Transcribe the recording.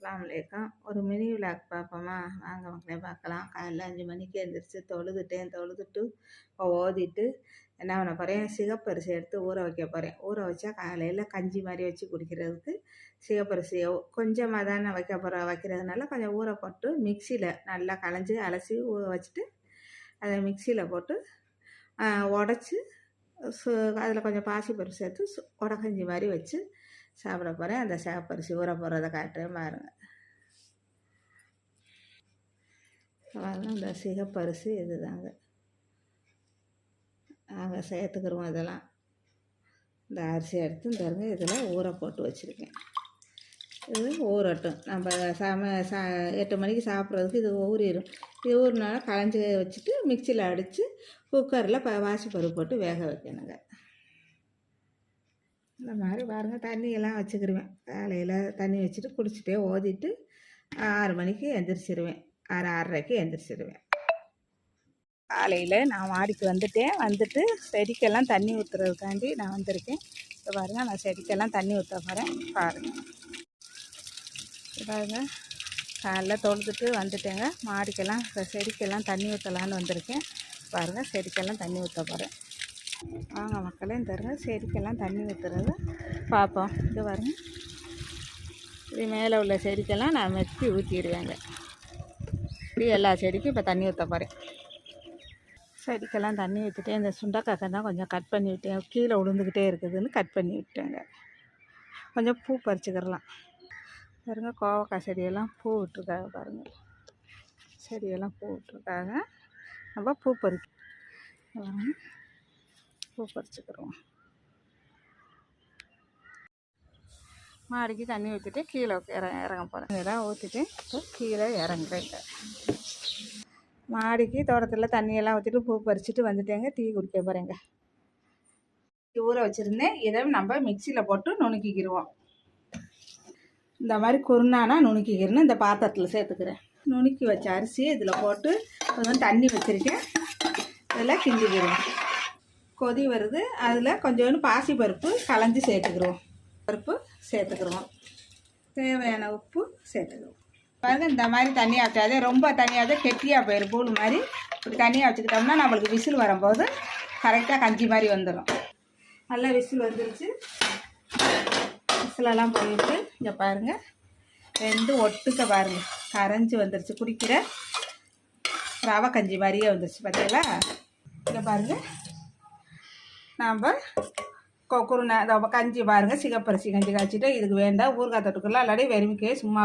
அஸ்ஸலாமு அலைக்கும். ஒரு மினி விளாக் பார்ப்போமா? வாங்க மக்களே பார்க்கலாம். காலைல 5 மணிக்கு எழுந்திரிச்சு தொழுதுட்டு ஓதிட்டு என்ன பண்ண போகிறேன், சிகப்பரிசி எடுத்து ஊற வைக்க போகிறேன். ஊற வச்சா காலையில் கஞ்சி மாதிரி வச்சு குடிக்கிறதுக்கு சிகப்பரிசியை கொஞ்சமாக தானே வைக்கிறதுனால கொஞ்சம் ஊற போட்டு மிக்சியில் நல்லா களைஞ்சி அலசி ஊற வச்சுட்டு அதை மிக்சியில் போட்டு உடச்சி அதில் கொஞ்சம் பாசிப்பருப்பு சேர்த்து உடக்கஞ்சி மாதிரி வச்சு சாப்பிட போகிறேன். அந்த சிகப்பரிசி ஊற போடுறத காட்டுறேன் பாருங்கள். இந்த சிகப்பரிசி இதுதாங்க நாங்கள் சேர்த்துக்கிறோம். இதெல்லாம் இந்த அரிசி எடுத்து தருங்க இதில் ஊற போட்டு வச்சுருக்கேன். இது ஊறட்டும். நம்ம 8 மணிக்கு சாப்பிட்றதுக்கு இது ஊறிடும். இது ஊறினால களைஞ்சி வச்சுட்டு மிக்சியில் அடித்து குக்கரில் வாசிப்பருப்பு போட்டு வேக வைக்கணுங்க. இந்த மாதிரி பாருங்கள், தண்ணியெல்லாம் வச்சுக்கிடுவேன். காலையில் தண்ணி வச்சுட்டு குடிச்சிட்டே ஓதிட்டு 6 மணிக்கு எந்திரிச்சிடுவேன். 6:30க்கு எந்திரிச்சிடுவேன். காலையில் நான் மாடிக்கு வந்துட்டு செடிக்கெல்லாம் தண்ணி ஊற்றுறதுக்காண்டி நான் வந்திருக்கேன். இப்போ பாருங்கள், நான் செடிக்கெல்லாம் தண்ணி ஊற்ற போகிறேன். பாருங்கள் காலைல தொழுதுட்டு வந்துட்டேங்க. மாடிக்கெல்லாம் செடிக்கெல்லாம் தண்ணி ஊற்றலான்னு வந்திருக்கேன். பாருங்கள், செடிக்கெல்லாம் தண்ணி ஊற்ற போகிறேன். வாங்க மக்களே, தருங்க செடிக்கெல்லாம் தண்ணி ஊற்றுறது பார்ப்போம். இது பாருங்க, இது மேலே உள்ள செடிக்கெல்லாம் நான் மெத்தி ஊற்றிடுவேங்க. இப்படி எல்லா செடிக்கும் இப்போ தண்ணி ஊற்ற போகிறேன். செடிக்கெல்லாம் தண்ணி ஊற்றிட்டேன். இந்த சுண்டக்காய் தான் கொஞ்சம் கட் பண்ணி விட்டேன், கீழே விழுந்துக்கிட்டே இருக்குதுன்னு கட் பண்ணி விட்டேங்க. கொஞ்சம் பூ பறிச்சுக்கிறலாம். பாருங்கள், கோவக்காய் செடியெல்லாம் பூ விட்டுருக்காங்க. பாருங்கள், செடியெல்லாம் பூ விட்டுருக்காங்க. நம்ம பூ பறிச்சுக்கிறோம். மாடிக்கு தண்ணி ஊற்றிட்டு கீழே இறங்க போகிறேன். இதெல்லாம் ஊற்றிட்டு இப்போ கீழே இறங்குறேங்க. மாடிக்கு தோட்டத்தில் தண்ணியெல்லாம் ஊற்றிட்டு பூ பறிச்சுட்டு வந்துட்டேங்க. டீ குடிக்க போகிறேங்க. ஊற வச்சுருந்தேன். இதை நம்ம மிக்சியில் போட்டு நுணுக்கிக்கிடுவோம். இந்த மாதிரி குருணானா நுணுக்கிக்கிறேன்னு இந்த பாத்திரத்தில் சேர்த்துக்கிறேன். நுணுக்கி வச்ச அரிசி இதில் போட்டு கொஞ்சம் தண்ணி வச்சுருக்கேன். இதெல்லாம் கிண்டிக்கிடுவோம். கொதி வருது, அதில் கொஞ்சோண்டு பாசி பருப்பு களைஞ்சி சேர்த்துக்கிடுவோம். தேவையான உப்பு சேர்த்துக்குவோம். பாருங்கள், இந்த மாதிரி தண்ணியாக வச்சாதே ரொம்ப தண்ணியாவது கெட்டியாக போயிடும். கூழ் மாதிரி இப்படி தண்ணியாக வச்சுக்கிட்டோம்னா நம்மளுக்கு விசில் வரும்போது கரெக்டாக கஞ்சி மாதிரி வந்துடும். நல்லா விசில் வந்துருச்சு. விசிலெல்லாம் போயிட்டு இங்கே பாருங்கள், 2 ஒட்டுக்க பாருங்கள் கரைஞ்சி வந்துருச்சு. குடிக்கிற ரவை கஞ்சி மாதிரியே வந்துருச்சு. பார்த்தீங்களா? இங்கே பாருங்கள், நாம் குருணை கஞ்சி பாருங்கள், சிகப்பரிசி கஞ்சி காய்ச்சிட்டு இதுக்கு வேண்டாம் ஊறுகாய் தொட்டுக்கலாம். இல்லாட்டி வெறுமைக்கே சும்மா